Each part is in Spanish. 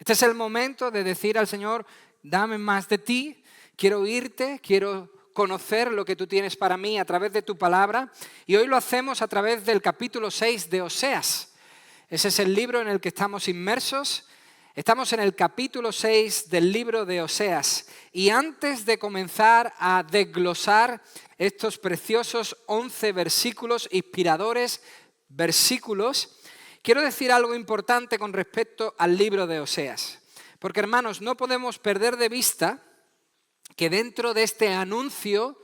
Este es el momento de decir al Señor, dame más de ti, quiero oírte, quiero conocer lo que tú tienes para mí a través de tu palabra. Y hoy lo hacemos a través del capítulo 6 de Oseas. Ese es el libro en el que estamos inmersos. Estamos en el capítulo 6 del libro de Oseas. Y antes de comenzar a desglosar estos preciosos 11 versículos, inspiradores versículos, quiero decir algo importante con respecto al libro de Oseas. Porque, hermanos, no podemos perder de vista que dentro de este anuncio,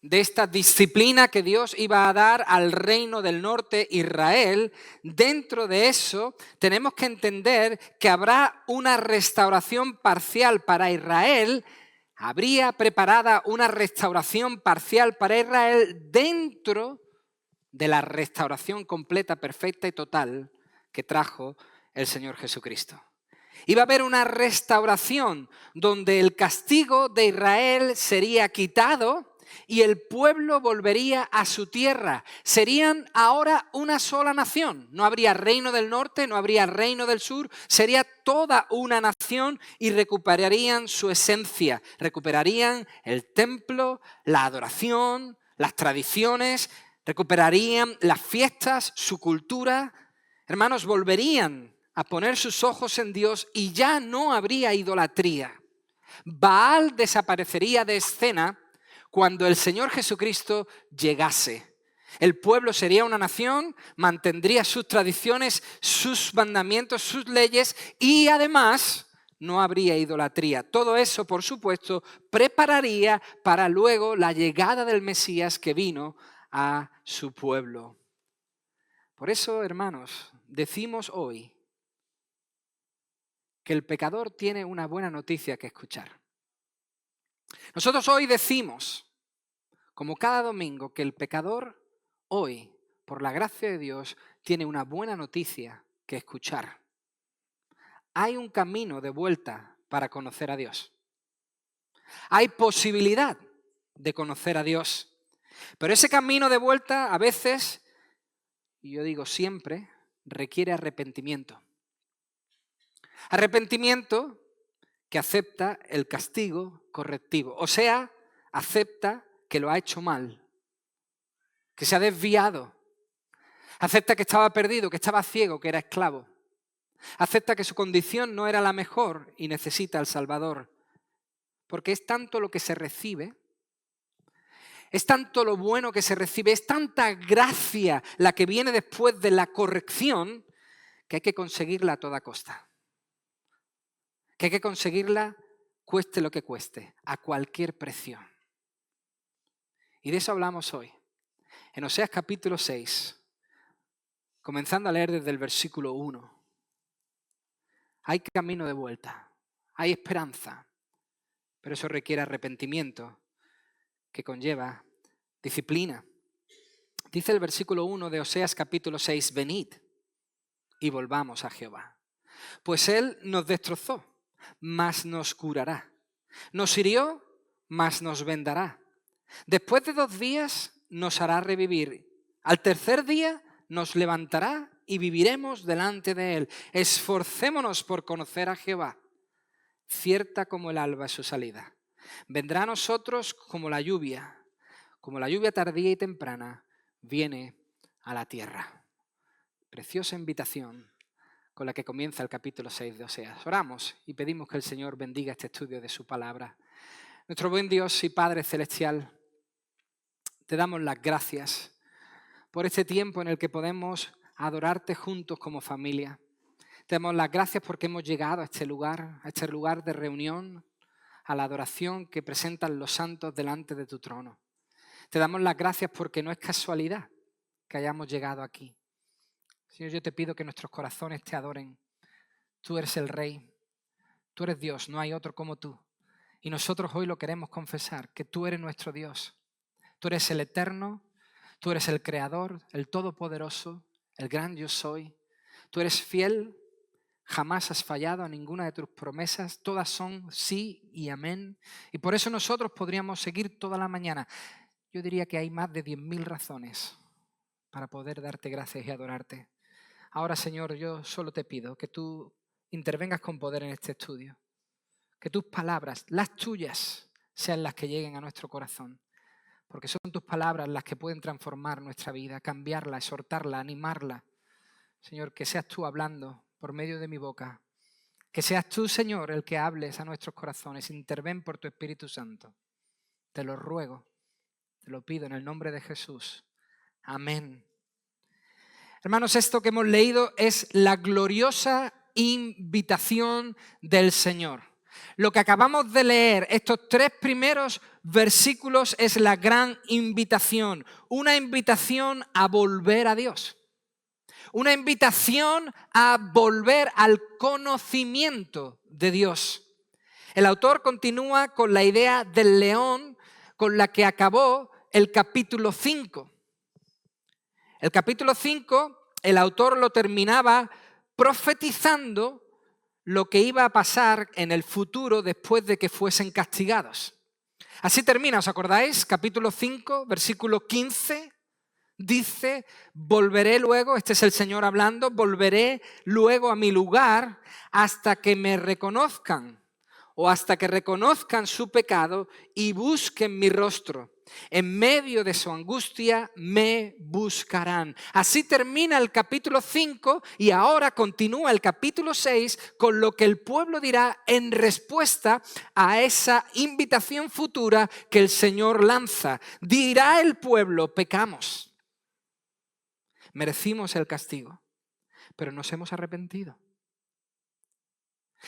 de esta disciplina que Dios iba a dar al reino del norte, Israel, dentro de eso tenemos que entender que habrá una restauración parcial para Israel. Habría preparada una restauración parcial para Israel dentro de la restauración completa, perfecta y total que trajo el Señor Jesucristo. Iba a haber una restauración donde el castigo de Israel sería quitado y el pueblo volvería a su tierra. Serían ahora una sola nación. No habría reino del norte, no habría reino del sur. Sería toda una nación y recuperarían su esencia. Recuperarían el templo, la adoración, las tradiciones. Recuperarían las fiestas, su cultura. Hermanos, volverían a poner sus ojos en Dios y ya no habría idolatría. Baal desaparecería de escena cuando el Señor Jesucristo llegase. El pueblo sería una nación, mantendría sus tradiciones, sus mandamientos, sus leyes y además no habría idolatría. Todo eso, por supuesto, prepararía para luego la llegada del Mesías que vino a su pueblo. Por eso, hermanos, decimos hoy que el pecador tiene una buena noticia que escuchar. Nosotros hoy decimos, como cada domingo, que el pecador hoy, por la gracia de Dios, tiene una buena noticia que escuchar. Hay un camino de vuelta para conocer a Dios. Hay posibilidad de conocer a Dios. Pero ese camino de vuelta a veces, y yo digo siempre, requiere arrepentimiento. Arrepentimiento que acepta el castigo correctivo. O sea, acepta que lo ha hecho mal, que se ha desviado. Acepta que estaba perdido, que estaba ciego, que era esclavo. Acepta que su condición no era la mejor y necesita al Salvador. Porque es tanto lo que se recibe, es tanto lo bueno que se recibe, es tanta gracia la que viene después de la corrección que hay que conseguirla a toda costa. Que hay que conseguirla cueste lo que cueste, a cualquier precio. Y de eso hablamos hoy. En Oseas capítulo 6, comenzando a leer desde el versículo 1. Hay camino de vuelta, hay esperanza, pero eso requiere arrepentimiento que conlleva disciplina. Dice el versículo 1 de Oseas capítulo 6, venid y volvamos a Jehová. Pues Él nos destrozó, mas nos curará. Nos hirió, mas nos vendará. Después de 2 días nos hará revivir. Al tercer día nos levantará y viviremos delante de Él. Esforcémonos por conocer a Jehová. Cierta como el alba es su salida. Vendrá a nosotros como la lluvia tardía y temprana viene a la tierra. Preciosa invitación con la que comienza el capítulo 6 de Oseas. Oramos y pedimos que el Señor bendiga este estudio de su palabra. Nuestro buen Dios y Padre Celestial, te damos las gracias por este tiempo en el que podemos adorarte juntos como familia. Te damos las gracias porque hemos llegado a este lugar de reunión, a la adoración que presentan los santos delante de tu trono. Te damos las gracias porque no es casualidad que hayamos llegado aquí. Señor, yo te pido que nuestros corazones te adoren. Tú eres el Rey, tú eres Dios, no hay otro como tú. Y nosotros hoy lo queremos confesar, que tú eres nuestro Dios. Tú eres el eterno, tú eres el creador, el todopoderoso, el gran yo soy. Tú eres fiel, jamás has fallado a ninguna de tus promesas, todas son sí y amén. Y por eso nosotros podríamos seguir toda la mañana. Yo diría que hay más de 10.000 razones para poder darte gracias y adorarte. Ahora, Señor, yo solo te pido que tú intervengas con poder en este estudio. Que tus palabras, las tuyas, sean las que lleguen a nuestro corazón. Porque son tus palabras las que pueden transformar nuestra vida, cambiarla, exhortarla, animarla. Señor, que seas tú hablando por medio de mi boca. Que seas tú, Señor, el que hables a nuestros corazones. Interven por tu Espíritu Santo. Te lo ruego, te lo pido en el nombre de Jesús. Amén. Hermanos, esto que hemos leído es la gloriosa invitación del Señor. Lo que acabamos de leer, estos 3 primeros versículos, es la gran invitación. Una invitación a volver a Dios. Una invitación a volver al conocimiento de Dios. El autor continúa con la idea del león con la que acabó el capítulo 5. El capítulo 5, el autor lo terminaba profetizando lo que iba a pasar en el futuro después de que fuesen castigados. Así termina, ¿os acordáis? Capítulo 5, versículo 15, dice, volveré luego, este es el Señor hablando, volveré luego a mi lugar hasta que me reconozcan o hasta que reconozcan su pecado y busquen mi rostro. En medio de su angustia me buscarán. Así termina el capítulo 5 y ahora continúa el capítulo 6 con lo que el pueblo dirá en respuesta a esa invitación futura que el Señor lanza. Dirá el pueblo, pecamos, merecimos el castigo, pero nos hemos arrepentido.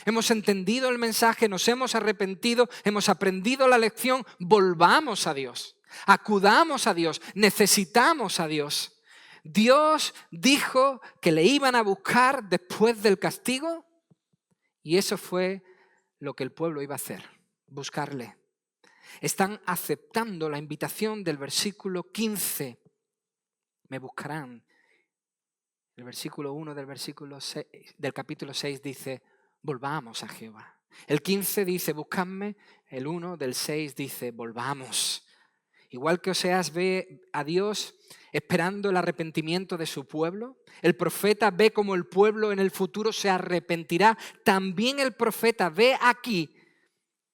Hemos entendido el mensaje, nos hemos arrepentido, hemos aprendido la lección, volvamos a Dios, acudamos a Dios, necesitamos a Dios. Dios dijo que le iban a buscar después del castigo y eso fue lo que el pueblo iba a hacer, buscarle. Están aceptando la invitación del versículo 15, me buscarán. El versículo 1 del capítulo 6 dice, volvamos a Jehová. El 15 dice, buscadme. El 1 del 6 dice, volvamos. Igual que Oseas ve a Dios esperando el arrepentimiento de su pueblo, el profeta ve cómo el pueblo en el futuro se arrepentirá. También el profeta ve aquí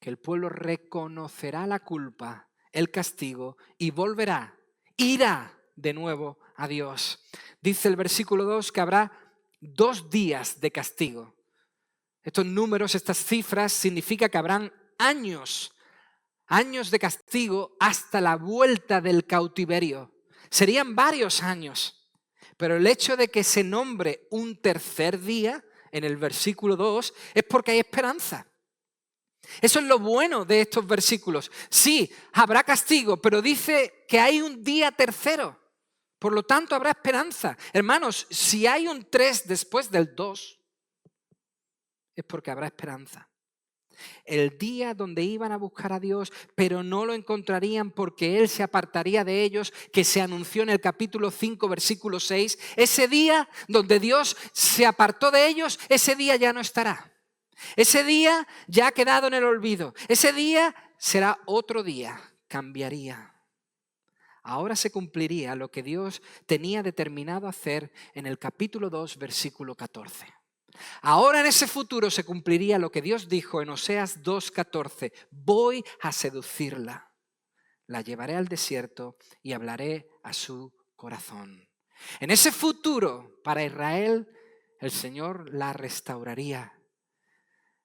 que el pueblo reconocerá la culpa, el castigo y volverá, irá de nuevo a Dios. Dice el versículo 2 que habrá 2 días de castigo. Estos números, estas cifras, significa que habrán años de castigo hasta la vuelta del cautiverio. Serían varios años, pero el hecho de que se nombre un tercer día en el versículo 2 es porque hay esperanza. Eso es lo bueno de estos versículos. Sí, habrá castigo, pero dice que hay un día tercero. Por lo tanto, habrá esperanza. Hermanos, si hay un 3 después del 2, es porque habrá esperanza. El día donde iban a buscar a Dios, pero no lo encontrarían porque Él se apartaría de ellos, que se anunció en el capítulo 5, versículo 6. Ese día donde Dios se apartó de ellos, ese día ya no estará. Ese día ya ha quedado en el olvido. Ese día será otro día, cambiaría. Ahora se cumpliría lo que Dios tenía determinado hacer en el capítulo 2, versículo 14. Ahora en ese futuro se cumpliría lo que Dios dijo en Oseas 2:14. Voy a seducirla, la llevaré al desierto y hablaré a su corazón. En ese futuro para Israel el Señor la restauraría.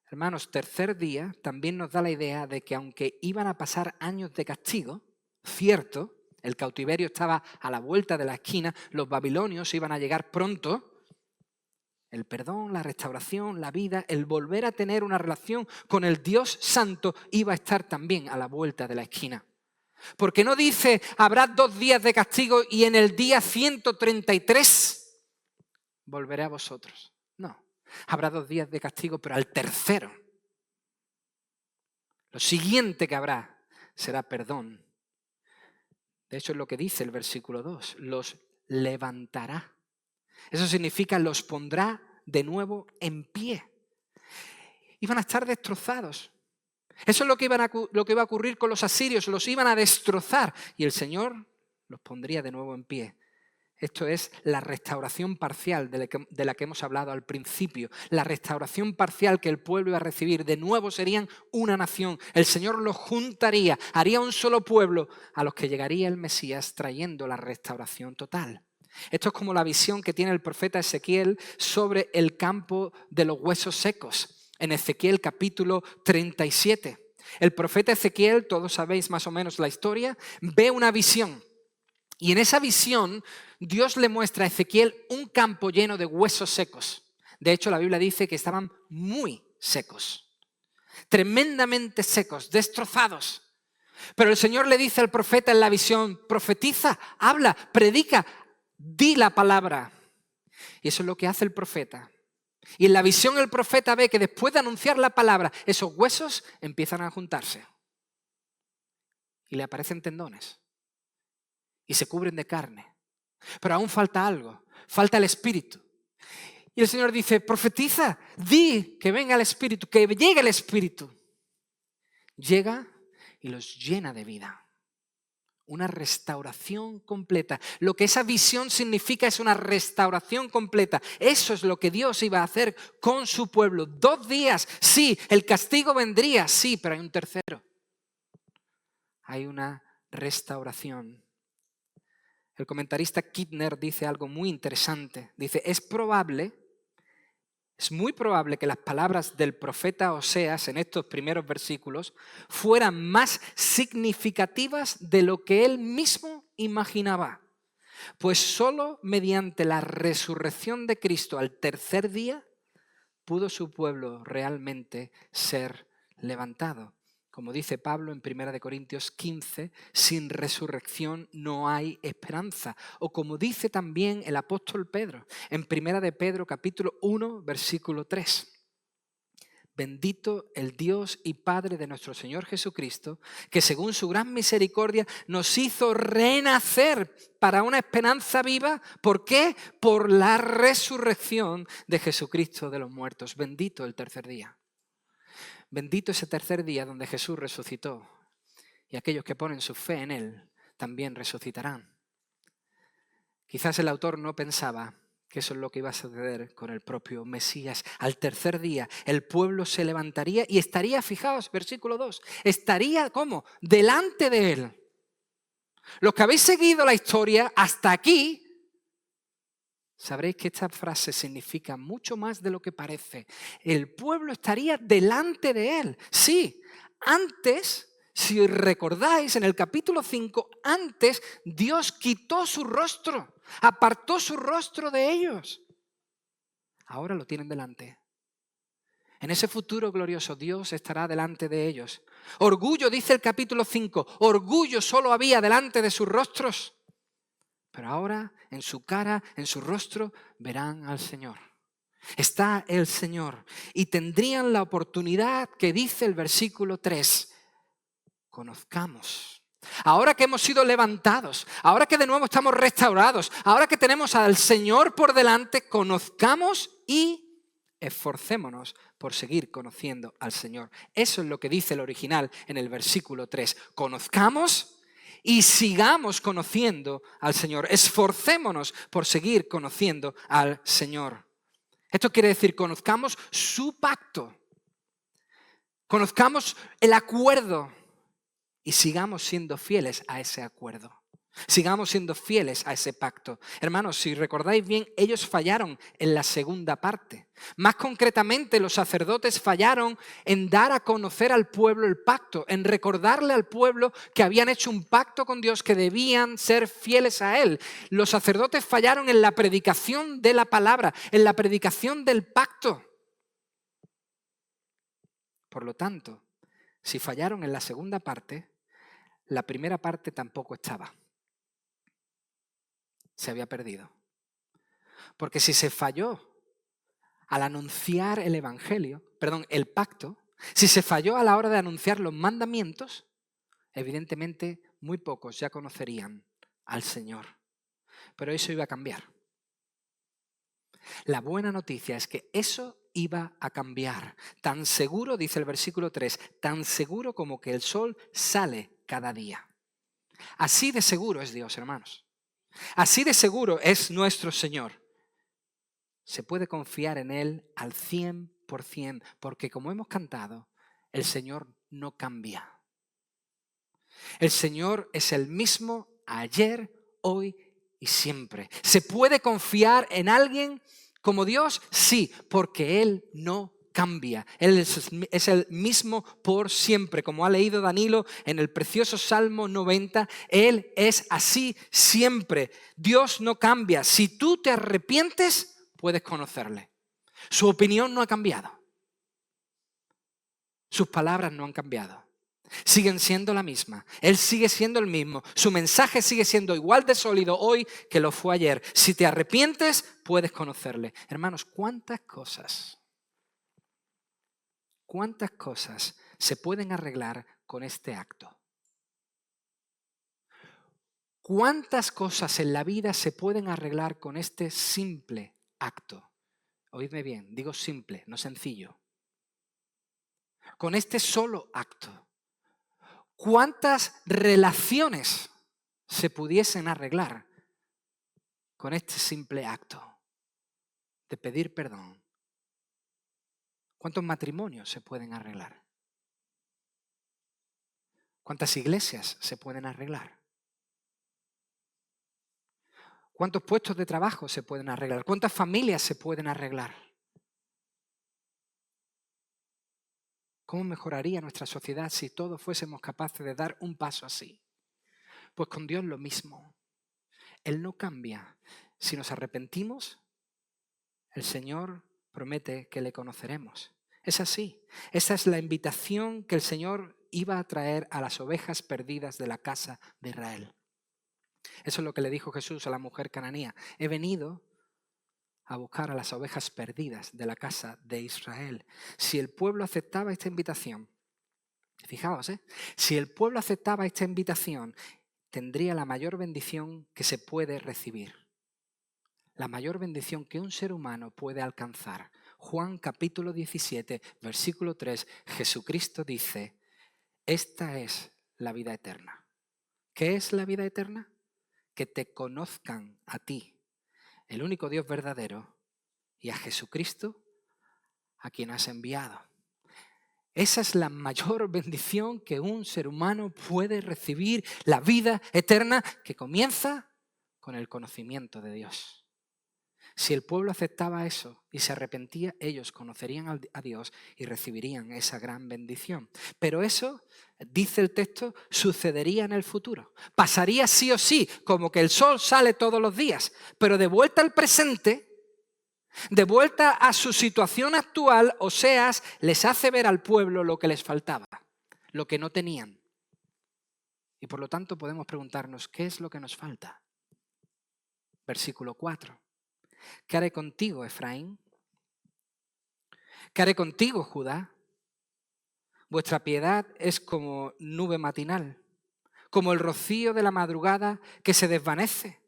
Hermanos, tercer día también nos da la idea de que aunque iban a pasar años de castigo, cierto, el cautiverio estaba a la vuelta de la esquina, los babilonios iban a llegar pronto. El perdón, la restauración, la vida, el volver a tener una relación con el Dios Santo iba a estar también a la vuelta de la esquina. Porque no dice, habrá 2 días de castigo y en el día 133 volveré a vosotros. No, habrá 2 días de castigo, pero al tercero. Lo siguiente que habrá será perdón. De hecho es lo que dice el versículo 2, los levantará. Eso significa los pondrá de nuevo en pie. Iban a estar destrozados. Eso es lo que iba a ocurrir con los asirios. Los iban a destrozar y el Señor los pondría de nuevo en pie. Esto es la restauración parcial de la que hemos hablado al principio. La restauración parcial que el pueblo iba a recibir. De nuevo serían una nación. El Señor los juntaría, haría un solo pueblo a los que llegaría el Mesías trayendo la restauración total. Esto es como la visión que tiene el profeta Ezequiel sobre el campo de los huesos secos. En Ezequiel capítulo 37. El profeta Ezequiel, todos sabéis más o menos la historia, ve una visión. Y en esa visión, Dios le muestra a Ezequiel un campo lleno de huesos secos. De hecho, la Biblia dice que estaban muy secos, tremendamente secos, destrozados. Pero el Señor le dice al profeta en la visión, profetiza, habla, predica, di la palabra. Y eso es lo que hace el profeta. Y en la visión el profeta ve que después de anunciar la palabra, esos huesos empiezan a juntarse. Y le aparecen tendones. Y se cubren de carne. Pero aún falta algo, falta el Espíritu. Y el Señor dice, profetiza, di que venga el Espíritu, que llegue el Espíritu. Llega y los llena de vida. Una restauración completa. Lo que esa visión significa es una restauración completa. Eso es lo que Dios iba a hacer con su pueblo. 2 días, sí, el castigo vendría, sí, pero hay un tercero. Hay una restauración. El comentarista Kittner dice algo muy interesante. Dice, es muy probable que las palabras del profeta Oseas en estos primeros versículos fueran más significativas de lo que él mismo imaginaba. Pues solo mediante la resurrección de Cristo al tercer día pudo su pueblo realmente ser levantado. Como dice Pablo en 1 Corintios 15, sin resurrección no hay esperanza. O como dice también el apóstol Pedro en 1 de Pedro capítulo 1, versículo 3. Bendito el Dios y Padre de nuestro Señor Jesucristo, que según su gran misericordia nos hizo renacer para una esperanza viva. ¿Por qué? Por la resurrección de Jesucristo de los muertos. Bendito el tercer día. Bendito ese tercer día donde Jesús resucitó y aquellos que ponen su fe en Él también resucitarán. Quizás el autor no pensaba que eso es lo que iba a suceder con el propio Mesías. Al tercer día el pueblo se levantaría y estaría, fijaos, versículo 2, estaría ¿cómo? Delante de Él. Los que habéis seguido la historia hasta aquí, sabréis que esta frase significa mucho más de lo que parece. El pueblo estaría delante de Él. Sí, antes, si os recordáis, en el capítulo 5, antes Dios quitó su rostro, apartó su rostro de ellos. Ahora lo tienen delante. En ese futuro glorioso Dios estará delante de ellos. Orgullo, dice el capítulo 5, orgullo solo había delante de sus rostros. Pero ahora en su cara, en su rostro, verán al Señor. Está el Señor y tendrían la oportunidad que dice el versículo 3. Conozcamos. Ahora que hemos sido levantados, ahora que de nuevo estamos restaurados, ahora que tenemos al Señor por delante, conozcamos y esforcémonos por seguir conociendo al Señor. Eso es lo que dice el original en el versículo 3. Conozcamos y sigamos conociendo al Señor. Esforcémonos por seguir conociendo al Señor. Esto quiere decir, conozcamos su pacto. Conozcamos el acuerdo y sigamos siendo fieles a ese acuerdo. Sigamos siendo fieles a ese pacto. Hermanos, si recordáis bien, ellos fallaron en la segunda parte. Más concretamente, los sacerdotes fallaron en dar a conocer al pueblo el pacto, en recordarle al pueblo que habían hecho un pacto con Dios, que debían ser fieles a Él. Los sacerdotes fallaron en la predicación de la palabra, en la predicación del pacto. Por lo tanto, si fallaron en la segunda parte, la primera parte tampoco estaba. Se había perdido. Porque si se falló al anunciar el evangelio, el pacto, si se falló a la hora de anunciar los mandamientos, evidentemente muy pocos ya conocerían al Señor. Pero eso iba a cambiar. La buena noticia es que eso iba a cambiar. Tan seguro, dice el versículo 3, tan seguro como que el sol sale cada día. Así de seguro es Dios, hermanos. Así de seguro es nuestro Señor. Se puede confiar en Él al 100%, porque como hemos cantado, el Señor no cambia. El Señor es el mismo ayer, hoy y siempre. ¿Se puede confiar en alguien como Dios? Sí, porque Él no cambia. Él es el mismo por siempre. Como ha leído Danilo en el precioso Salmo 90, Él es así siempre. Dios no cambia. Si tú te arrepientes, puedes conocerle. Su opinión no ha cambiado. Sus palabras no han cambiado. Siguen siendo la misma. Él sigue siendo el mismo. Su mensaje sigue siendo igual de sólido hoy que lo fue ayer. Si te arrepientes, puedes conocerle. Hermanos, ¿cuántas cosas se pueden arreglar con este acto? ¿Cuántas cosas en la vida se pueden arreglar con este simple acto? Oídme bien, digo simple, no sencillo. Con este solo acto. ¿Cuántas relaciones se pudiesen arreglar con este simple acto de pedir perdón? ¿Cuántos matrimonios se pueden arreglar? ¿Cuántas iglesias se pueden arreglar? ¿Cuántos puestos de trabajo se pueden arreglar? ¿Cuántas familias se pueden arreglar? ¿Cómo mejoraría nuestra sociedad si todos fuésemos capaces de dar un paso así? Pues con Dios lo mismo. Él no cambia. Si nos arrepentimos, el Señor promete que le conoceremos. Es así. Esa es la invitación que el Señor iba a traer a las ovejas perdidas de la casa de Israel. Eso es lo que le dijo Jesús a la mujer cananea. He venido a buscar a las ovejas perdidas de la casa de Israel. Si el pueblo aceptaba esta invitación, fijaos, si el pueblo aceptaba esta invitación, tendría la mayor bendición que se puede recibir. La mayor bendición que un ser humano puede alcanzar. Juan capítulo 17, versículo 3, Jesucristo dice, esta es la vida eterna. ¿Qué es la vida eterna? Que te conozcan a ti, el único Dios verdadero, y a Jesucristo, a quien has enviado. Esa es la mayor bendición que un ser humano puede recibir, la vida eterna que comienza con el conocimiento de Dios. Si el pueblo aceptaba eso y se arrepentía, ellos conocerían a Dios y recibirían esa gran bendición. Pero eso, dice el texto, sucedería en el futuro. Pasaría sí o sí, como que el sol sale todos los días. Pero de vuelta al presente, de vuelta a su situación actual, Oseas les hace ver al pueblo lo que les faltaba, lo que no tenían. Y por lo tanto podemos preguntarnos, ¿qué es lo que nos falta? Versículo 4. ¿Qué haré contigo, Efraín? ¿Qué haré contigo, Judá? Vuestra piedad es como nube matinal, como el rocío de la madrugada que se desvanece.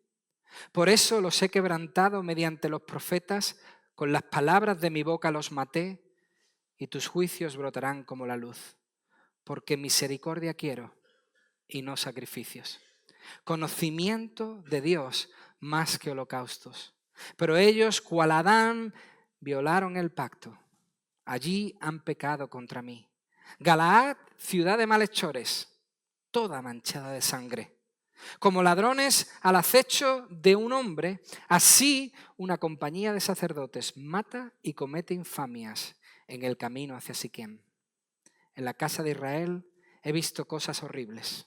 Por eso los he quebrantado mediante los profetas, con las palabras de mi boca los maté, y tus juicios brotarán como la luz. Porque misericordia quiero y no sacrificios. Conocimiento de Dios más que holocaustos. Pero ellos, cual Adán, violaron el pacto. Allí han pecado contra mí. Galaad, ciudad de malhechores, toda manchada de sangre. Como ladrones al acecho de un hombre, así una compañía de sacerdotes mata y comete infamias en el camino hacia Siquem. En la casa de Israel he visto cosas horribles.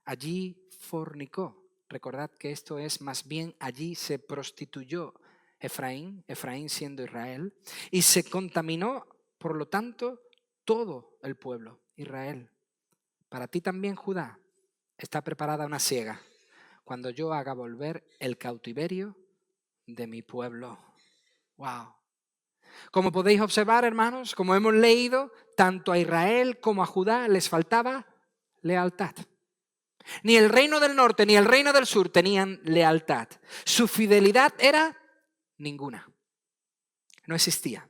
Allí fornicó. Recordad que esto es más bien allí se prostituyó Efraín siendo Israel, y se contaminó, por lo tanto, todo el pueblo, Israel. Para ti también, Judá, está preparada una siega cuando yo haga volver el cautiverio de mi pueblo. ¡Wow! Como podéis observar, hermanos, como hemos leído, tanto a Israel como a Judá les faltaba lealtad. Ni el reino del norte ni el reino del sur tenían lealtad. Su fidelidad era ninguna. No existía.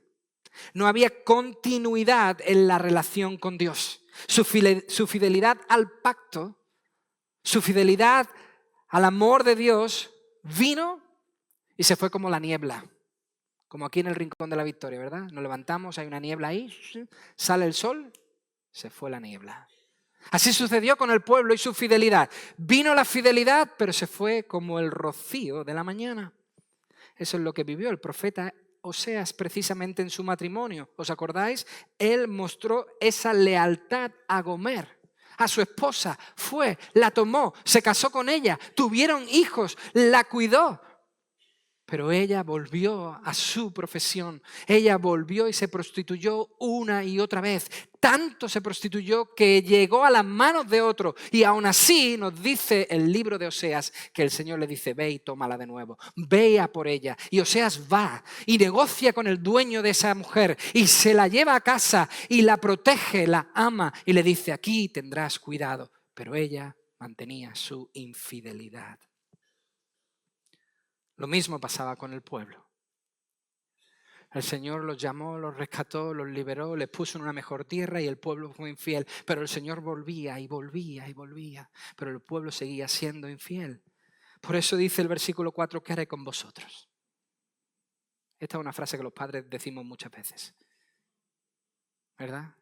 No había continuidad en la relación con Dios. Su fidelidad al pacto, su fidelidad al amor de Dios vino y se fue como la niebla. Como aquí en el Rincón de la Victoria, ¿verdad? Nos levantamos, hay una niebla ahí, sale el sol, se fue la niebla. Así sucedió con el pueblo y su fidelidad. Vino la fidelidad, pero se fue como el rocío de la mañana. Eso es lo que vivió el profeta Oseas precisamente en su matrimonio. ¿Os acordáis? Él mostró esa lealtad a Gomer, a su esposa. Fue, la tomó, se casó con ella, tuvieron hijos, la cuidó. Pero ella volvió a su profesión. Ella volvió y se prostituyó una y otra vez. Tanto se prostituyó que llegó a las manos de otro. Y aún así nos dice el libro de Oseas que el Señor le dice, ve y tómala de nuevo. Ve a por ella. Y Oseas va y negocia con el dueño de esa mujer. Y se la lleva a casa y la protege, la ama. Y le dice, aquí tendrás cuidado. Pero ella mantenía su infidelidad. Lo mismo pasaba con el pueblo. El Señor los llamó, los rescató, los liberó, les puso en una mejor tierra y el pueblo fue infiel. Pero el Señor volvía y volvía y volvía. Pero el pueblo seguía siendo infiel. Por eso dice el versículo 4, ¿qué haré con vosotros? Esta es una frase que los padres decimos muchas veces, ¿verdad?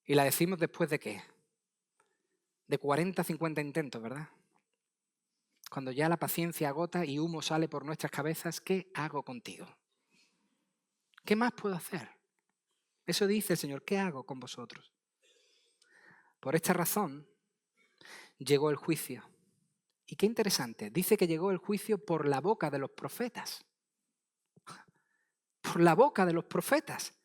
Y la decimos después de ¿qué? De 40, 50 intentos, ¿verdad? Cuando ya la paciencia agota y humo sale por nuestras cabezas, ¿qué hago contigo? ¿Qué más puedo hacer? Eso dice el Señor, ¿qué hago con vosotros? Por esta razón llegó el juicio. Y qué interesante, dice que llegó el juicio por la boca de los profetas. Por la boca de los profetas.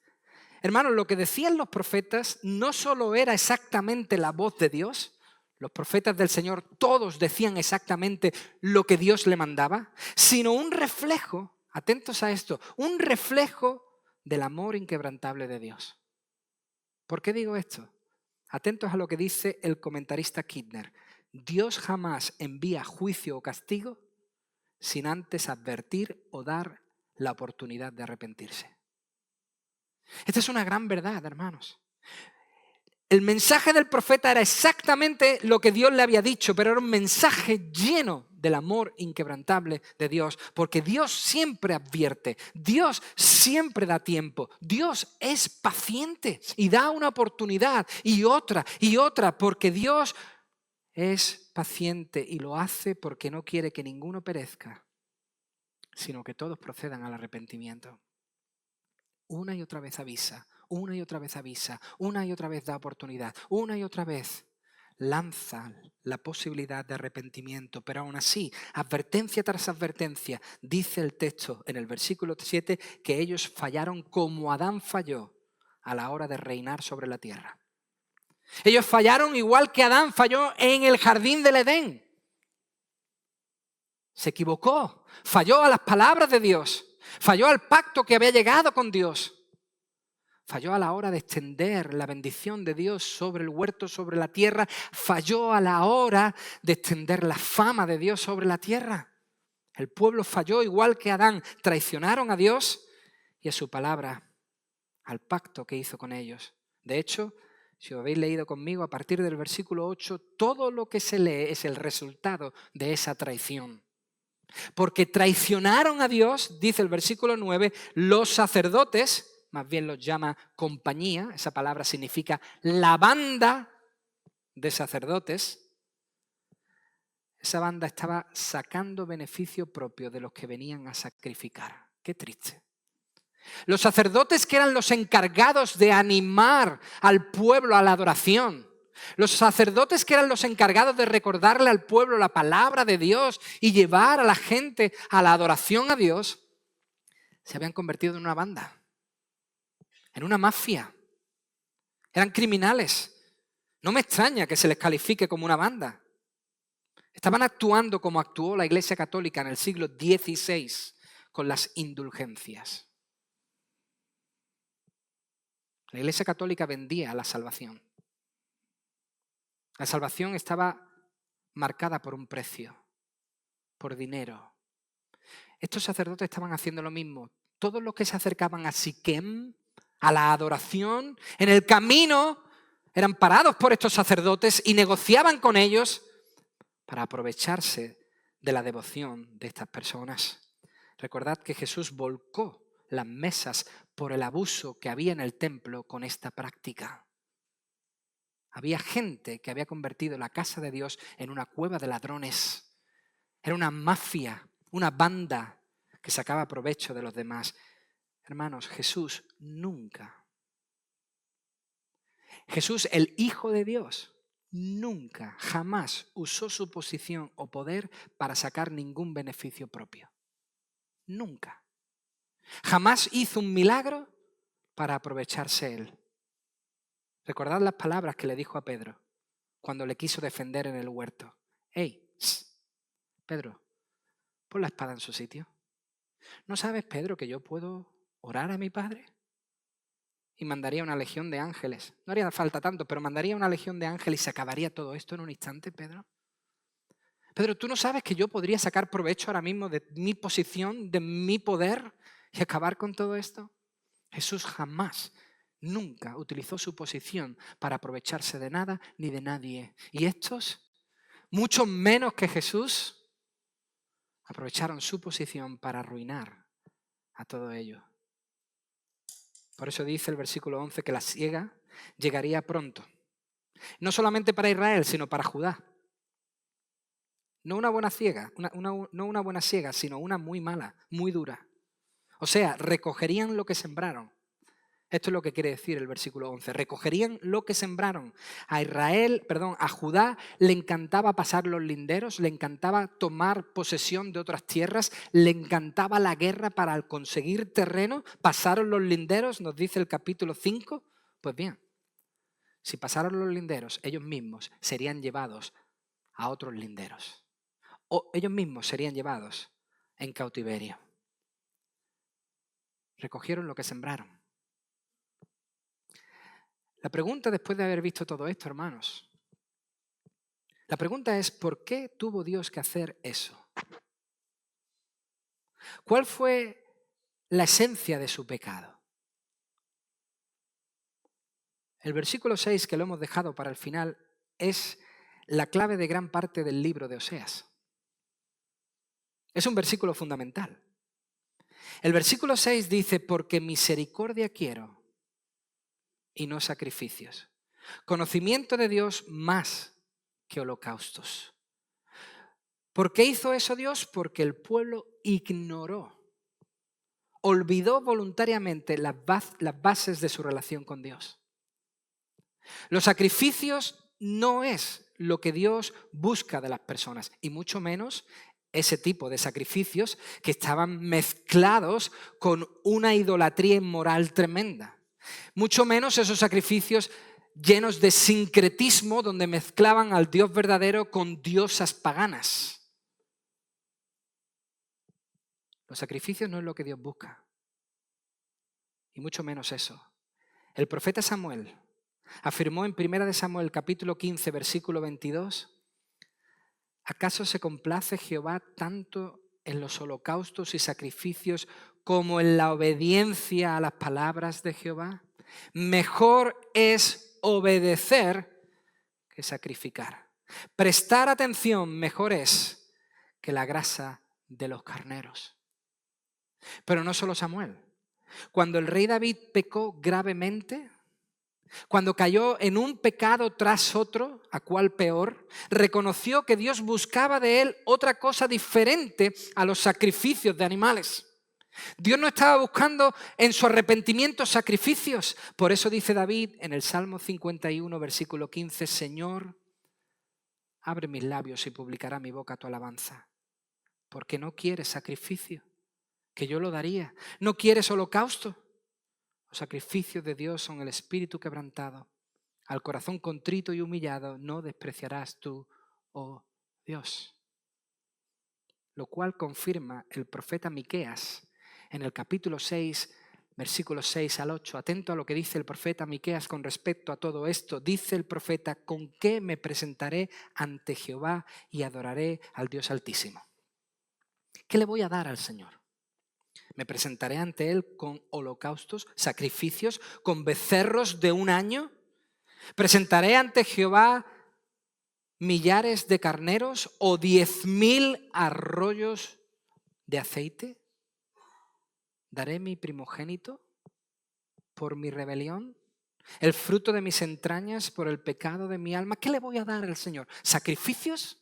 Hermanos, lo que decían los profetas no solo era exactamente la voz de Dios. Los profetas del Señor todos decían exactamente lo que Dios le mandaba, sino un reflejo, atentos a esto, un reflejo del amor inquebrantable de Dios. ¿Por qué digo esto? Atentos a lo que dice el comentarista Kidner. Dios jamás envía juicio o castigo sin antes advertir o dar la oportunidad de arrepentirse. Esta es una gran verdad, hermanos. El mensaje del profeta era exactamente lo que Dios le había dicho, pero era un mensaje lleno del amor inquebrantable de Dios, porque Dios siempre advierte, Dios siempre da tiempo, Dios es paciente y da una oportunidad y otra, porque Dios es paciente y lo hace porque no quiere que ninguno perezca, sino que todos procedan al arrepentimiento. Una y otra vez avisa, una y otra vez avisa, una y otra vez da oportunidad, una y otra vez lanza la posibilidad de arrepentimiento, pero aún así, advertencia tras advertencia, dice el texto en el versículo 7 que ellos fallaron como Adán falló a la hora de reinar sobre la tierra. Ellos fallaron igual que Adán falló en el jardín del Edén. Se equivocó, falló a las palabras de Dios. Falló al pacto que había llegado con Dios. Falló a la hora de extender la bendición de Dios sobre el huerto, sobre la tierra. Falló a la hora de extender la fama de Dios sobre la tierra. El pueblo falló igual que Adán. Traicionaron a Dios y a su palabra, al pacto que hizo con ellos. De hecho, si os habéis leído conmigo, a partir del versículo 8, todo lo que se lee es el resultado de esa traición. Porque traicionaron a Dios, dice el versículo 9, los sacerdotes, más bien los llama compañía, esa palabra significa la banda de sacerdotes. Esa banda estaba sacando beneficio propio de los que venían a sacrificar. Qué triste. Los sacerdotes que eran los encargados de animar al pueblo a la adoración. Los sacerdotes que eran los encargados de recordarle al pueblo la palabra de Dios y llevar a la gente a la adoración a Dios, se habían convertido en una banda, en una mafia. Eran criminales. No me extraña que se les califique como una banda. Estaban actuando como actuó la Iglesia Católica en el siglo XVI con las indulgencias. La Iglesia Católica vendía la salvación. La salvación estaba marcada por un precio, por dinero. Estos sacerdotes estaban haciendo lo mismo. Todos los que se acercaban a Siquem, a la adoración, en el camino eran parados por estos sacerdotes y negociaban con ellos para aprovecharse de la devoción de estas personas. Recordad que Jesús volcó las mesas por el abuso que había en el templo con esta práctica. Había gente que había convertido la casa de Dios en una cueva de ladrones. Era una mafia, una banda que sacaba provecho de los demás. Hermanos, Jesús, el Hijo de Dios, nunca, jamás usó su posición o poder para sacar ningún beneficio propio. Nunca. Jamás hizo un milagro para aprovecharse él. Recordad las palabras que le dijo a Pedro cuando le quiso defender en el huerto. ¡Ey, Pedro, pon la espada en su sitio! ¿No sabes, Pedro, que yo puedo orar a mi Padre? Y mandaría una legión de ángeles. No haría falta tanto, pero mandaría una legión de ángeles y se acabaría todo esto en un instante, Pedro. Pedro, ¿tú no sabes que yo podría sacar provecho ahora mismo de mi posición, de mi poder y acabar con todo esto? Jesús jamás, nunca utilizó su posición para aprovecharse de nada ni de nadie. Y estos, mucho menos que Jesús, aprovecharon su posición para arruinar a todo ello. Por eso dice el versículo 11 que la siega llegaría pronto. No solamente para Israel, sino para Judá. No una buena siega, no una buena siega, sino una muy mala, muy dura. O sea, recogerían lo que sembraron. Esto es lo que quiere decir el versículo 11. Recogerían lo que sembraron. A Judá le encantaba pasar los linderos, le encantaba tomar posesión de otras tierras, le encantaba la guerra para conseguir terreno. Pasaron los linderos, nos dice el capítulo 5. Pues bien, si pasaron los linderos, ellos mismos serían llevados a otros linderos. O ellos mismos serían llevados en cautiverio. Recogieron lo que sembraron. La pregunta después de haber visto todo esto, hermanos, la pregunta es, ¿por qué tuvo Dios que hacer eso? ¿Cuál fue la esencia de su pecado? El versículo 6, que lo hemos dejado para el final, es la clave de gran parte del libro de Oseas. Es un versículo fundamental. El versículo 6 dice, porque misericordia quiero y no sacrificios. Conocimiento de Dios más que holocaustos. ¿Por qué hizo eso Dios? Porque el pueblo ignoró, olvidó voluntariamente las bases de su relación con Dios. Los sacrificios no es lo que Dios busca de las personas, y mucho menos ese tipo de sacrificios que estaban mezclados con una idolatría inmoral tremenda. Mucho menos esos sacrificios llenos de sincretismo donde mezclaban al Dios verdadero con diosas paganas. Los sacrificios no es lo que Dios busca, y mucho menos eso. El profeta Samuel afirmó en 1 Samuel capítulo 15, versículo 22, ¿acaso se complace Jehová tanto en los holocaustos y sacrificios como en la obediencia a las palabras de Jehová? Mejor es obedecer que sacrificar. Prestar atención mejor es que la grasa de los carneros. Pero no solo Samuel. Cuando el rey David pecó gravemente, cuando cayó en un pecado tras otro, a cual peor, reconoció que Dios buscaba de él otra cosa diferente a los sacrificios de animales. Dios no estaba buscando en su arrepentimiento sacrificios. Por eso dice David en el Salmo 51, versículo 15, Señor, abre mis labios y publicará mi boca tu alabanza. Porque no quieres sacrificio, que yo lo daría. No quieres holocausto. Los sacrificios de Dios son el espíritu quebrantado. Al corazón contrito y humillado no despreciarás tú, oh Dios. Lo cual confirma el profeta Miqueas en el capítulo 6, versículos 6 al 8. Atento a lo que dice el profeta Miqueas con respecto a todo esto. Dice el profeta, ¿con qué me presentaré ante Jehová y adoraré al Dios Altísimo? ¿Qué le voy a dar al Señor? Me presentaré ante Él con holocaustos, sacrificios, con becerros de un año. Presentaré ante Jehová millares de carneros o 10.000 arroyos de aceite? ¿Daré mi primogénito por mi rebelión? ¿El fruto de mis entrañas por el pecado de mi alma? ¿Qué le voy a dar al Señor? ¿Sacrificios?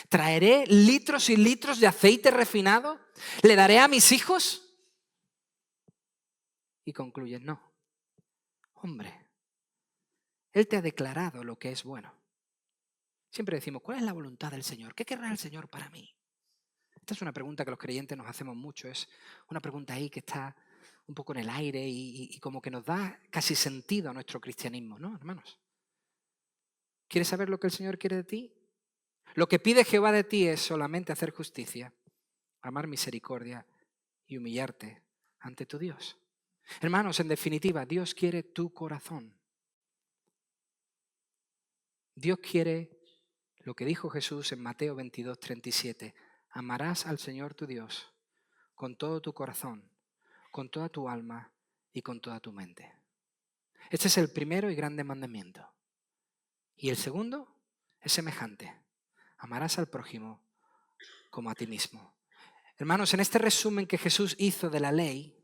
¿Traeré litros y litros de aceite refinado? ¿Le daré a mis hijos? Y concluye, no. Hombre, Él te ha declarado lo que es bueno. Siempre decimos, ¿cuál es la voluntad del Señor? ¿Qué querrá el Señor para mí? Esta es una pregunta que los creyentes nos hacemos mucho. Es una pregunta ahí que está un poco en el aire y como que nos da casi sentido a nuestro cristianismo, ¿no, hermanos? ¿Quieres saber lo que el Señor quiere de ti? Lo que pide Jehová de ti es solamente hacer justicia, amar misericordia y humillarte ante tu Dios. Hermanos, en definitiva, Dios quiere tu corazón. Dios quiere lo que dijo Jesús en Mateo 22:37. Amarás al Señor tu Dios con todo tu corazón, con toda tu alma y con toda tu mente. Este es el primero y grande mandamiento. Y el segundo es semejante. Amarás al prójimo como a ti mismo. Hermanos, en este resumen que Jesús hizo de la ley,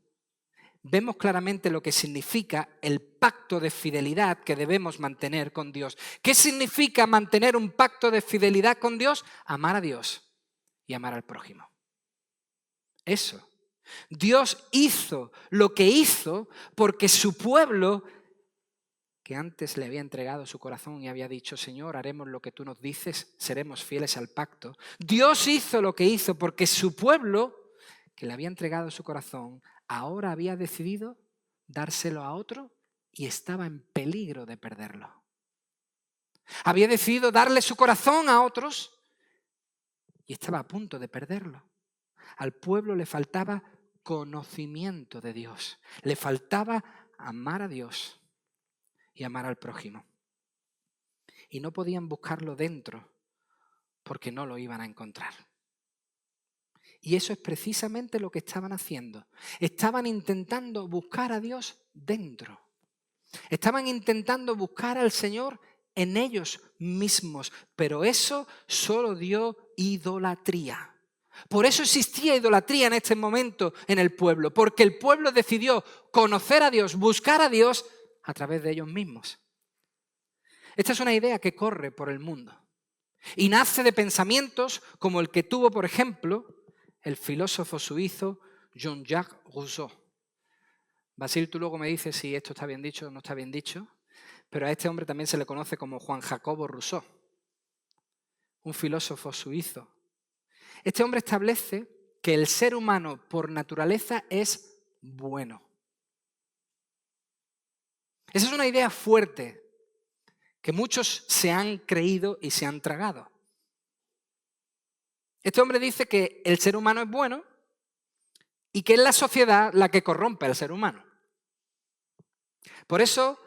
vemos claramente lo que significa el pacto de fidelidad que debemos mantener con Dios. ¿Qué significa mantener un pacto de fidelidad con Dios? Amar a Dios y amar al prójimo. Eso. Dios hizo lo que hizo porque su pueblo, que antes le había entregado su corazón y había dicho, Señor, haremos lo que tú nos dices, seremos fieles al pacto. Dios hizo lo que hizo porque su pueblo, que le había entregado su corazón, ahora había decidido dárselo a otro y estaba en peligro de perderlo. Había decidido darle su corazón a otros y estaba a punto de perderlo. Al pueblo le faltaba conocimiento de Dios, le faltaba amar a Dios y amar al prójimo. Y no podían buscarlo dentro porque no lo iban a encontrar. Y eso es precisamente lo que estaban haciendo. Estaban intentando buscar a Dios dentro. Estaban intentando buscar al Señor en ellos mismos, pero eso solo dio idolatría. Por eso existía idolatría en este momento en el pueblo, porque el pueblo decidió conocer a Dios, buscar a Dios a través de ellos mismos. Esta es una idea que corre por el mundo y nace de pensamientos como el que tuvo, por ejemplo, el filósofo suizo Jean-Jacques Rousseau. Basil, tú luego me dices si esto está bien dicho o no está bien dicho, pero a este hombre también se le conoce como Juan Jacobo Rousseau, un filósofo suizo. Este hombre establece que el ser humano por naturaleza es bueno. Esa es una idea fuerte que muchos se han creído y se han tragado. Este hombre dice que el ser humano es bueno y que es la sociedad la que corrompe al ser humano. Por eso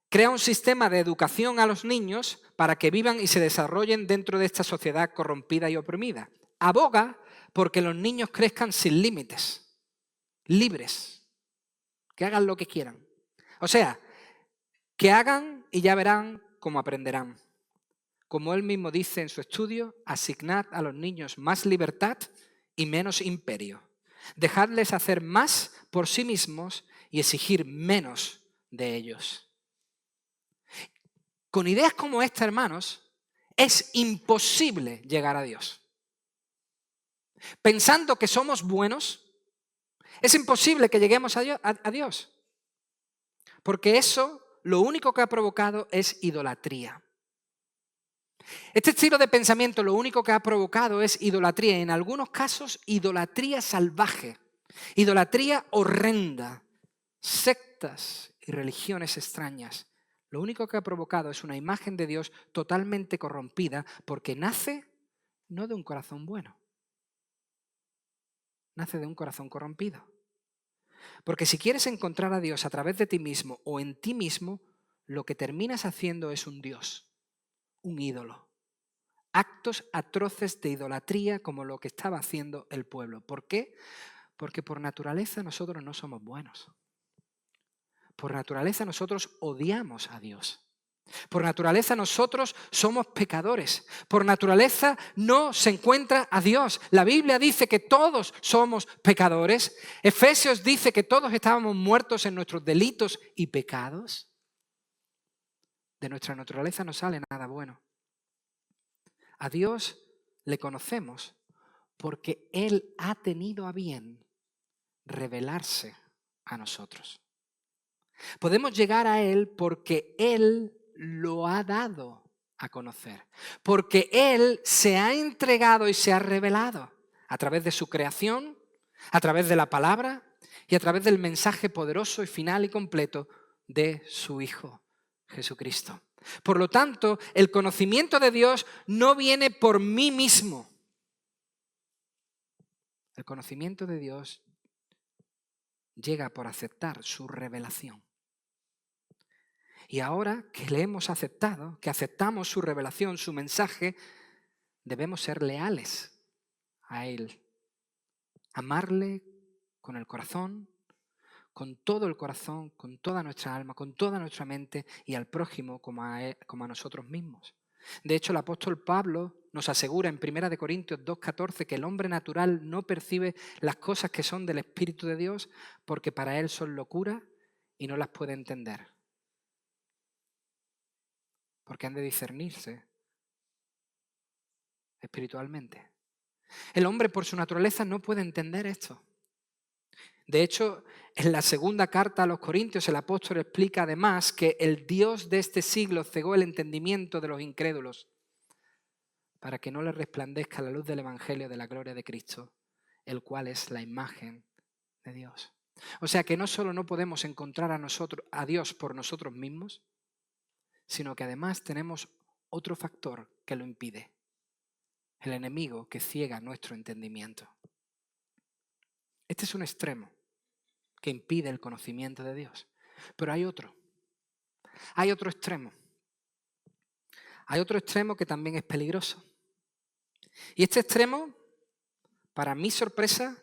crea un sistema de educación a los niños para que vivan y se desarrollen dentro de esta sociedad corrompida y oprimida. Aboga porque los niños crezcan sin límites, libres, que hagan lo que quieran. O sea, que hagan y ya verán cómo aprenderán. Como él mismo dice en su estudio, asignad a los niños más libertad y menos imperio. Dejadles hacer más por sí mismos y exigir menos de ellos. Con ideas como esta, hermanos, es imposible llegar a Dios. Pensando que somos buenos, es imposible que lleguemos a Dios. Porque eso lo único que ha provocado es idolatría. Este estilo de pensamiento lo único que ha provocado es idolatría, en algunos casos idolatría salvaje, idolatría horrenda, sectas y religiones extrañas. Lo único que ha provocado es una imagen de Dios totalmente corrompida porque nace no de un corazón bueno, nace de un corazón corrompido. Porque si quieres encontrar a Dios a través de ti mismo o en ti mismo, lo que terminas haciendo es un Dios, un ídolo. Actos atroces de idolatría como lo que estaba haciendo el pueblo. ¿Por qué? Porque por naturaleza nosotros no somos buenos. Por naturaleza nosotros odiamos a Dios. Por naturaleza nosotros somos pecadores. Por naturaleza no se encuentra a Dios. La Biblia dice que todos somos pecadores. Efesios dice que todos estábamos muertos en nuestros delitos y pecados. De nuestra naturaleza no sale nada bueno. A Dios le conocemos porque Él ha tenido a bien revelarse a nosotros. Podemos llegar a Él porque Él lo ha dado a conocer, porque Él se ha entregado y se ha revelado a través de su creación, a través de la palabra y a través del mensaje poderoso y final y completo de su Hijo, Jesucristo. Por lo tanto, el conocimiento de Dios no viene por mí mismo. El conocimiento de Dios llega por aceptar su revelación. Y ahora que le hemos aceptado, que aceptamos su revelación, su mensaje, debemos ser leales a Él. Amarle con el corazón, con todo el corazón, con toda nuestra alma, con toda nuestra mente y al prójimo como a nosotros mismos. De hecho, el apóstol Pablo nos asegura en 1 Corintios 2,14 que el hombre natural no percibe las cosas que son del Espíritu de Dios porque para él son locura y no las puede entender. Porque han de discernirse espiritualmente. El hombre por su naturaleza no puede entender esto. De hecho, en la segunda carta a los Corintios el apóstol explica además que el Dios de este siglo cegó el entendimiento de los incrédulos para que no les resplandezca la luz del Evangelio de la gloria de Cristo, el cual es la imagen de Dios. O sea que no solo no podemos encontrar a Dios por nosotros mismos, sino que además tenemos otro factor que lo impide. El enemigo que ciega nuestro entendimiento. Este es un extremo que impide el conocimiento de Dios. Pero hay otro. Hay otro extremo. Hay otro extremo que también es peligroso. Y este extremo, para mi sorpresa,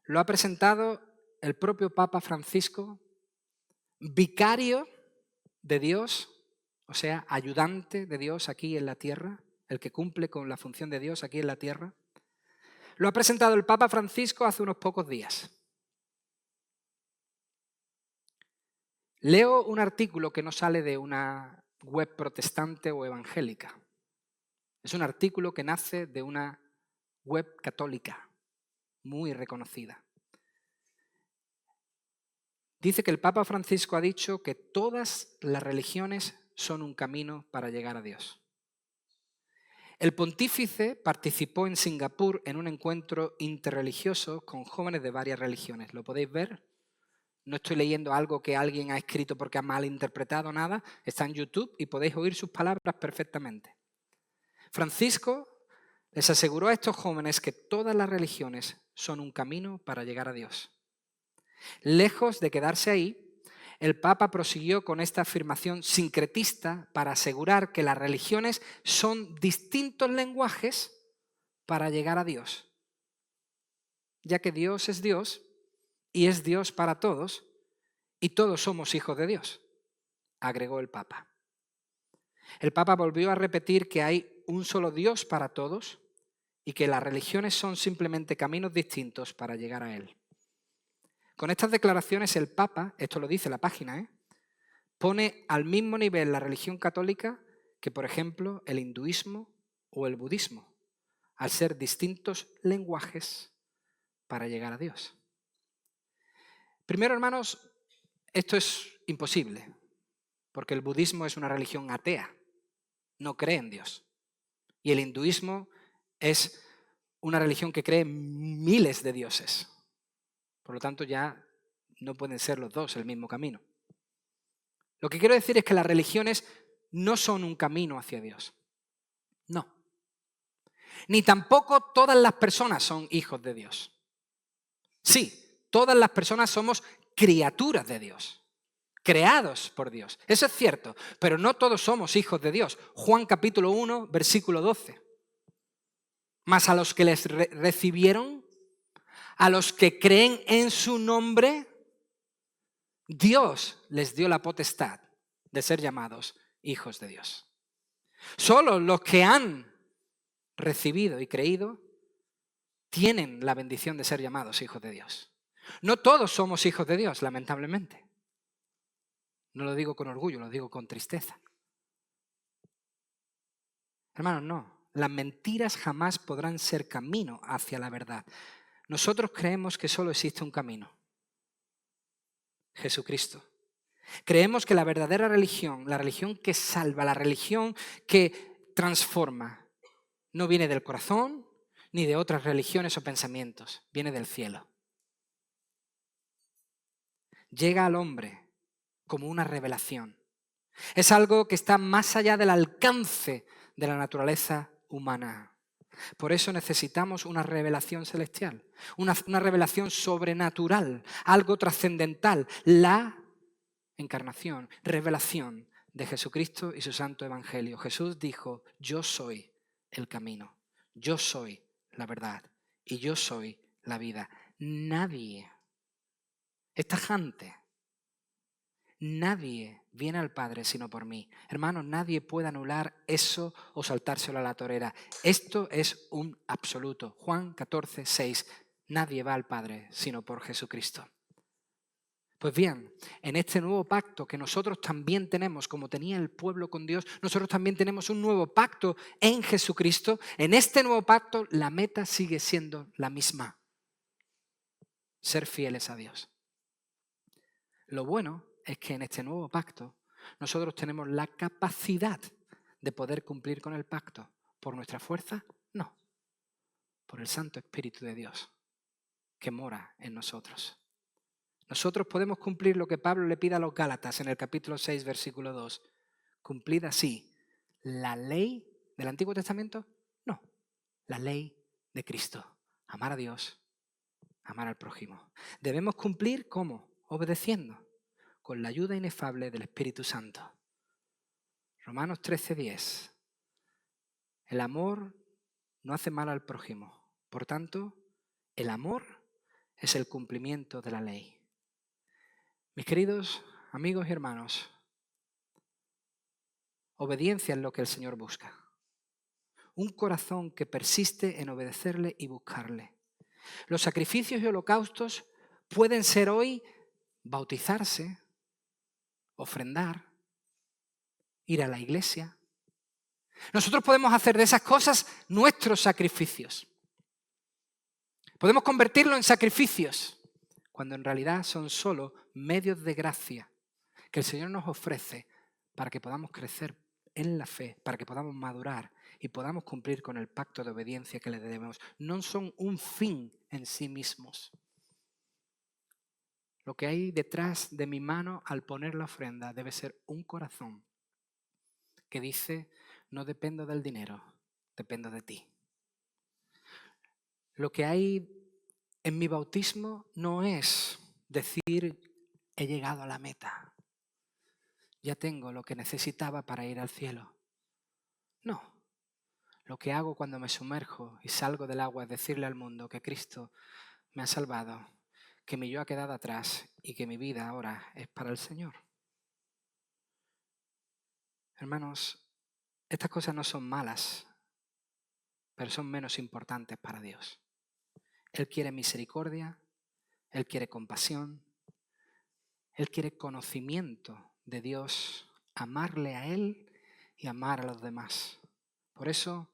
lo ha presentado el propio Papa Francisco, vicario de Dios, o sea, ayudante de Dios aquí en la tierra, el que cumple con la función de Dios aquí en la tierra. Lo ha presentado el Papa Francisco hace unos pocos días. Leo un artículo que no sale de una web protestante o evangélica. Es un artículo que nace de una web católica muy reconocida. Dice que el Papa Francisco ha dicho que todas las religiones son un camino para llegar a Dios. El pontífice participó en Singapur en un encuentro interreligioso con jóvenes de varias religiones. ¿Lo podéis ver? No estoy leyendo algo que alguien ha escrito porque ha malinterpretado nada. Está en YouTube y podéis oír sus palabras perfectamente. Francisco les aseguró a estos jóvenes que todas las religiones son un camino para llegar a Dios. Lejos de quedarse ahí, el Papa prosiguió con esta afirmación sincretista para asegurar que las religiones son distintos lenguajes para llegar a Dios. Ya que Dios es Dios y es Dios para todos y todos somos hijos de Dios, agregó el Papa. El Papa volvió a repetir que hay un solo Dios para todos y que las religiones son simplemente caminos distintos para llegar a Él. Con estas declaraciones el Papa, esto lo dice la página, pone al mismo nivel la religión católica que, por ejemplo, el hinduismo o el budismo, al ser distintos lenguajes para llegar a Dios. Primero, hermanos, esto es imposible, porque el budismo es una religión atea, no cree en Dios. Y el hinduismo es una religión que cree en miles de dioses. Por lo tanto, ya no pueden ser los dos el mismo camino. Lo que quiero decir es que las religiones no son un camino hacia Dios. No. Ni tampoco todas las personas son hijos de Dios. Sí, todas las personas somos criaturas de Dios, creados por Dios. Eso es cierto, pero no todos somos hijos de Dios. Juan capítulo 1, versículo 12. Mas a los que les recibieron, a los que creen en su nombre, Dios les dio la potestad de ser llamados hijos de Dios. Solo los que han recibido y creído tienen la bendición de ser llamados hijos de Dios. No todos somos hijos de Dios, lamentablemente. No lo digo con orgullo, lo digo con tristeza. Hermanos, no. Las mentiras jamás podrán ser camino hacia la verdad. Nosotros creemos que solo existe un camino. Jesucristo. Creemos que la verdadera religión, la religión que salva, la religión que transforma, no viene del corazón ni de otras religiones o pensamientos, viene del cielo. Llega al hombre como una revelación. Es algo que está más allá del alcance de la naturaleza humana. Por eso necesitamos una revelación celestial, una revelación sobrenatural, algo trascendental, la encarnación, revelación de Jesucristo y su santo evangelio. Jesús dijo, yo soy el camino, yo soy la verdad y yo soy la vida. Nadie, es tajante, nadie viene al Padre sino por mí. Hermanos, nadie puede anular eso o saltárselo a la torera. Esto es un absoluto. Juan 14, 6. Nadie va al Padre sino por Jesucristo. Pues bien, en este nuevo pacto que nosotros también tenemos, como tenía el pueblo con Dios, nosotros también tenemos un nuevo pacto en Jesucristo. En este nuevo pacto la meta sigue siendo la misma. Ser fieles a Dios. Lo bueno es que en este nuevo pacto nosotros tenemos la capacidad de poder cumplir con el pacto. ¿Por nuestra fuerza? No. Por el Santo Espíritu de Dios que mora en nosotros. Nosotros podemos cumplir lo que Pablo le pide a los Gálatas en el capítulo 6, versículo 2. ¿Cumplid así la ley del Antiguo Testamento? No, la ley de Cristo. Amar a Dios, amar al prójimo. Debemos cumplir, ¿cómo? Obedeciendo, con la ayuda inefable del Espíritu Santo. Romanos 13:10. El amor no hace mal al prójimo. Por tanto, el amor es el cumplimiento de la ley. Mis queridos amigos y hermanos, obediencia es lo que el Señor busca. Un corazón que persiste en obedecerle y buscarle. Los sacrificios y holocaustos pueden ser hoy bautizarse, ofrendar, ir a la iglesia. Nosotros podemos hacer de esas cosas nuestros sacrificios. Podemos convertirlo en sacrificios, cuando en realidad son solo medios de gracia que el Señor nos ofrece para que podamos crecer en la fe, para que podamos madurar y podamos cumplir con el pacto de obediencia que le debemos. No son un fin en sí mismos. Lo que hay detrás de mi mano al poner la ofrenda debe ser un corazón que dice, no dependo del dinero, dependo de ti. Lo que hay en mi bautismo no es decir, he llegado a la meta, ya tengo lo que necesitaba para ir al cielo. No, lo que hago cuando me sumerjo y salgo del agua es decirle al mundo que Cristo me ha salvado, que mi yo ha quedado atrás y que mi vida ahora es para el Señor. Hermanos, estas cosas no son malas, pero son menos importantes para Dios. Él quiere misericordia, Él quiere compasión, Él quiere conocimiento de Dios, amarle a Él y amar a los demás. Por eso,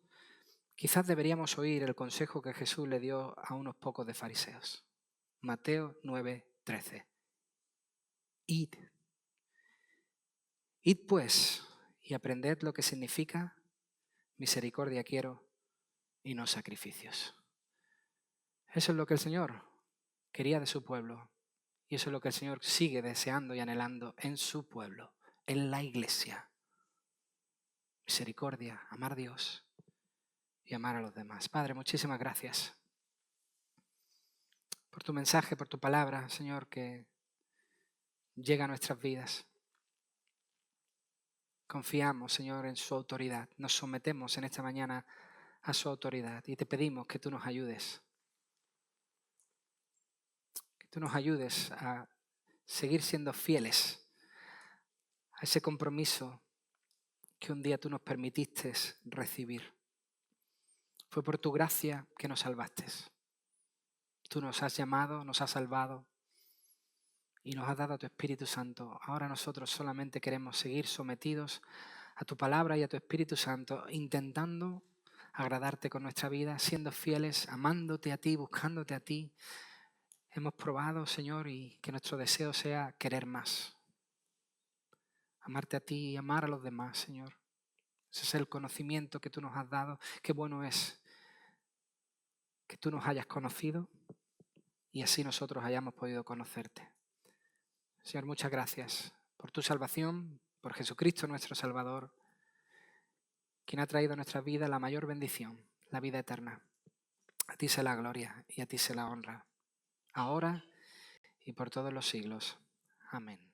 quizás deberíamos oír el consejo que Jesús le dio a unos pocos de fariseos. Mateo 9:13. Id. Id pues y aprended lo que significa misericordia quiero y no sacrificios. Eso es lo que el Señor quería de su pueblo y eso es lo que el Señor sigue deseando y anhelando en su pueblo, en la iglesia. Misericordia, amar a Dios y amar a los demás. Padre, muchísimas gracias por tu mensaje, por tu palabra, Señor, que llega a nuestras vidas. Confiamos, Señor, en su autoridad. Nos sometemos en esta mañana a su autoridad y te pedimos que tú nos ayudes. Que tú nos ayudes a seguir siendo fieles a ese compromiso que un día tú nos permitiste recibir. Fue por tu gracia que nos salvaste. Tú nos has llamado, nos has salvado y nos has dado a tu Espíritu Santo. Ahora nosotros solamente queremos seguir sometidos a tu palabra y a tu Espíritu Santo, intentando agradarte con nuestra vida, siendo fieles, amándote a ti, buscándote a ti. Hemos probado, Señor, y que nuestro deseo sea querer más. Amarte a ti y amar a los demás, Señor. Ese es el conocimiento que tú nos has dado. Qué bueno es que tú nos hayas conocido y así nosotros hayamos podido conocerte. Señor, muchas gracias por tu salvación, por Jesucristo nuestro Salvador, quien ha traído a nuestra vida la mayor bendición, la vida eterna. A ti sea la gloria y a ti sea la honra, ahora y por todos los siglos. Amén.